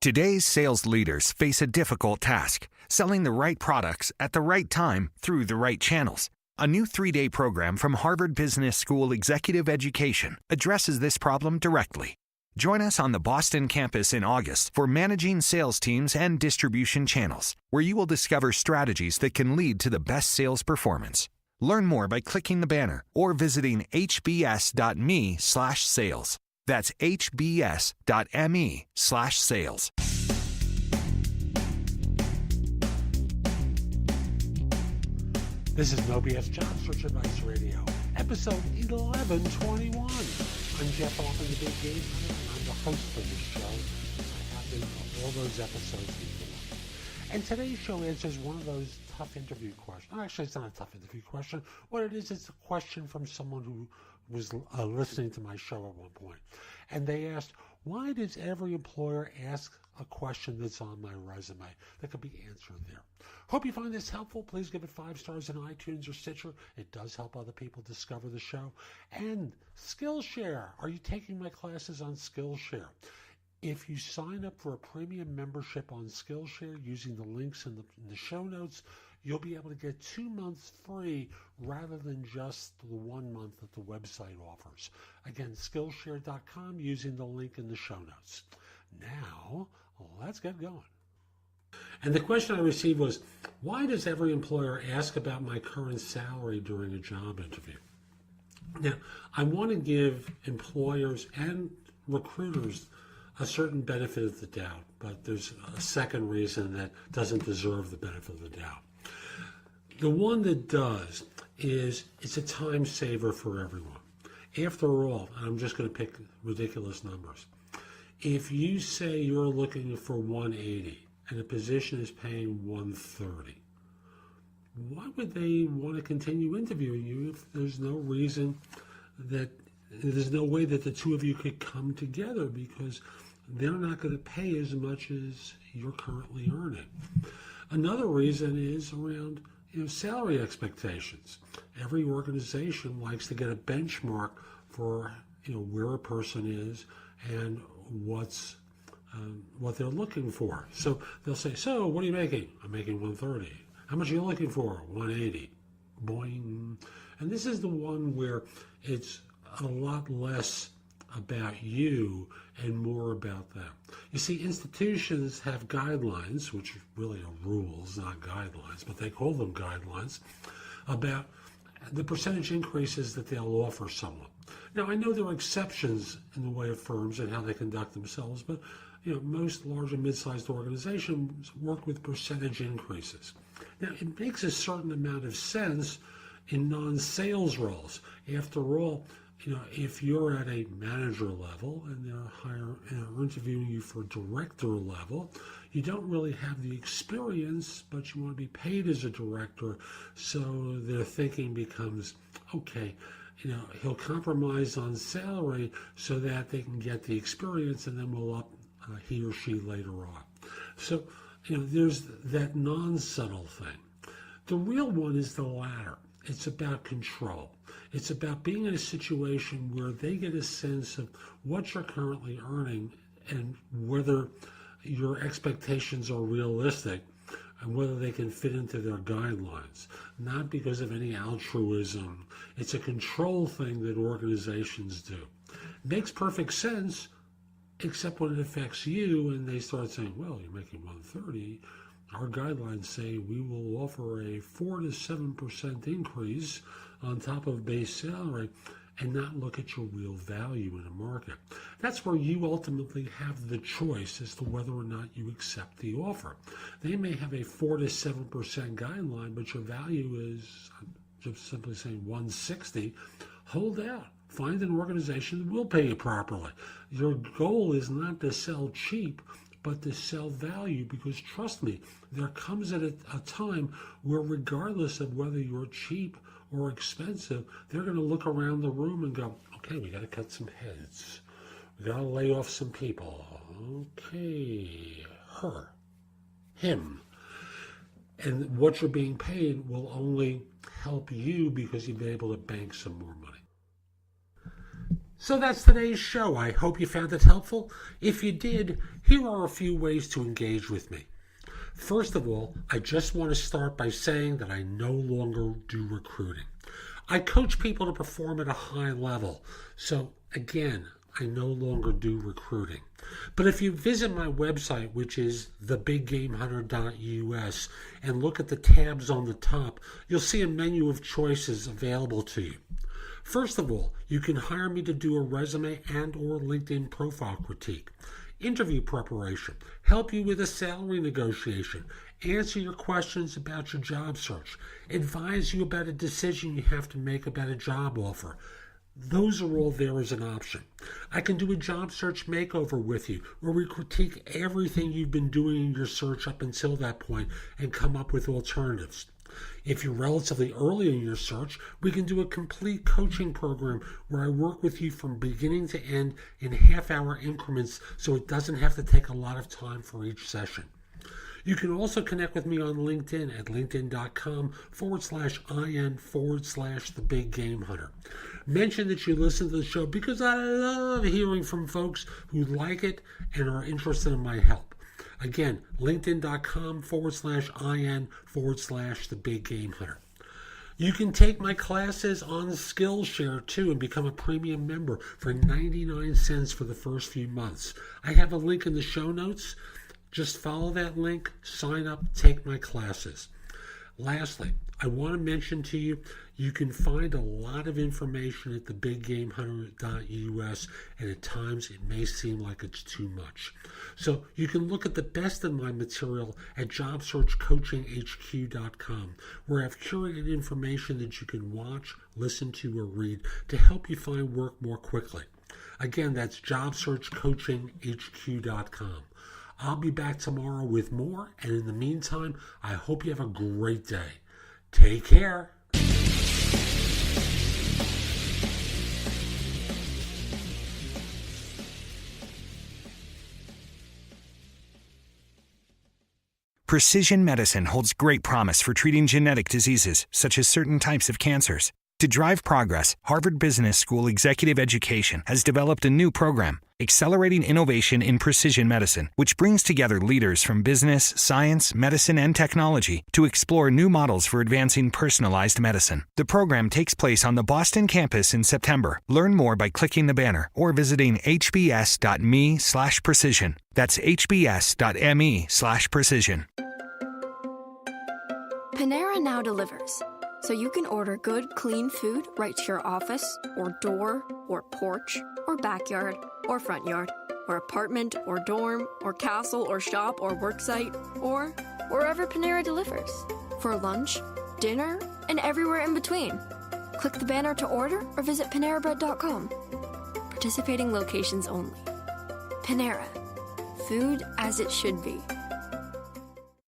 Today's sales leaders face a difficult task, selling the right products at the right time through the right channels. A new 3-day program from Harvard Business School Executive Education addresses this problem directly. Join us on the Boston campus in August for Managing Sales Teams and Distribution Channels, where you will discover strategies that can lead to the best sales performance. Learn more by clicking the banner or visiting hbs.me/sales. That's hbs.me/sales. This is No BS Job Search Advice Radio, episode 1121. I'm Jeff Altman, the Big Game Hunter, and I'm the host for this show. I have been for all those episodes before. And today's show answers one of those tough interview questions. Actually, it's not a tough interview question. What it is, it's a question from someone who was listening to my show at one point. And they asked, why does every employer ask a question that's on my resume that could be answered there? Hope you find this helpful. Please give it 5 stars in iTunes or Stitcher. It does help other people discover the show. And Skillshare. Are you taking my classes on Skillshare? If you sign up for a premium membership on Skillshare using the links in the show notes, you'll be able to get 2 months free rather than just the 1 month that the website offers. Again, Skillshare.com using the link in the show notes. Now, let's get going. And the question I received was, why does every employer ask about my current salary during a job interview? Now, I want to give employers and recruiters a certain benefit of the doubt, but there's a second reason that doesn't deserve the benefit of the doubt. The one that does is it's a time saver for everyone. After all, and I'm just going to pick ridiculous numbers. If you say you're looking for 180 and a position is paying 130, why would they want to continue interviewing you if there's no reason that there's no way that the two of you could come together, because they're not going to pay as much as you're currently earning. Another reason is around salary expectations. Every organization likes to get a benchmark for where a person is and what they're looking for. So they'll say, so what are you making? I'm making 130. How much are you looking for? 180. Boing. And this is the one where it's a lot less about you and more about them. You see, institutions have guidelines, which really are rules, not guidelines, but they call them guidelines, about the percentage increases that they'll offer someone. Now, I know there are exceptions in the way of firms and how they conduct themselves, but most large and mid-sized organizations work with percentage increases. Now, it makes a certain amount of sense in non-sales roles. After all, if you're at a manager level and they're interviewing you for director level, you don't really have the experience, but you want to be paid as a director. So their thinking becomes, okay, he'll compromise on salary so that they can get the experience, and then we'll up he or she later on. So, there's that non-subtle thing. The real one is the latter. It's about control. It's about being in a situation where they get a sense of what you're currently earning and whether your expectations are realistic and whether they can fit into their guidelines, not because of any altruism. It's a control thing that organizations do. Makes perfect sense, except when it affects you and they start saying, well, you're making 130. Our guidelines say we will offer a 4 to 7% increase on top of base salary and not look at your real value in a market. That's where you ultimately have the choice as to whether or not you accept the offer. They may have a 4 to 7% guideline, but your value is, just simply saying 160. Hold out. Find an organization that will pay you properly. Your goal is not to sell cheap, but to sell value, because trust me, there comes at a time where regardless of whether you're cheap or expensive, they're going to look around the room and go, okay, we got to cut some heads. We got to lay off some people. Okay, him. And what you're being paid will only help you because you'll be able to bank some more money. So that's today's show. I hope you found it helpful. If you did, here are a few ways to engage with me. First of all, I just want to start by saying that I no longer do recruiting. I coach people to perform at a high level. So again, I no longer do recruiting. But if you visit my website, which is thebiggamehunter.us, and look at the tabs on the top, you'll see a menu of choices available to you. First of all, you can hire me to do a resume and or LinkedIn profile critique, interview preparation, help you with a salary negotiation, answer your questions about your job search, advise you about a decision you have to make about a job offer. Those are all there as an option. I can do a job search makeover with you, where we critique everything you've been doing in your search up until that point and come up with alternatives. If you're relatively early in your search, we can do a complete coaching program where I work with you from beginning to end in half-hour increments so it doesn't have to take a lot of time for each session. You can also connect with me on LinkedIn at linkedin.com/IN/the-big-game-hunter. Mention that you listen to the show because I love hearing from folks who like it and are interested in my help. Again, linkedin.com/IN/the-big-game-hunter. You can take my classes on Skillshare too and become a premium member for 99 cents for the first few months. I have a link in the show notes. Just follow that link, sign up, take my classes. Lastly, I want to mention to you, you can find a lot of information at thebiggamehunter.us, and at times it may seem like it's too much. So you can look at the best of my material at jobsearchcoachinghq.com, where I've curated information that you can watch, listen to, or read to help you find work more quickly. Again, that's jobsearchcoachinghq.com. I'll be back tomorrow with more, and in the meantime, I hope you have a great day. Take care. Precision medicine holds great promise for treating genetic diseases, such as certain types of cancers. To drive progress, Harvard Business School Executive Education has developed a new program, Accelerating Innovation in Precision Medicine, which brings together leaders from business, science, medicine, and technology to explore new models for advancing personalized medicine. The program takes place on the Boston campus in September. Learn more by clicking the banner or visiting hbs.me/precision. That's hbs.me/precision. Panera now delivers, so you can order good, clean food right to your office, or door, or porch, or backyard, or front yard, or apartment, or dorm, or castle, or shop, or worksite, or wherever Panera delivers. For lunch, dinner, and everywhere in between. Click the banner to order or visit PaneraBread.com. Participating locations only. Panera. Food as it should be.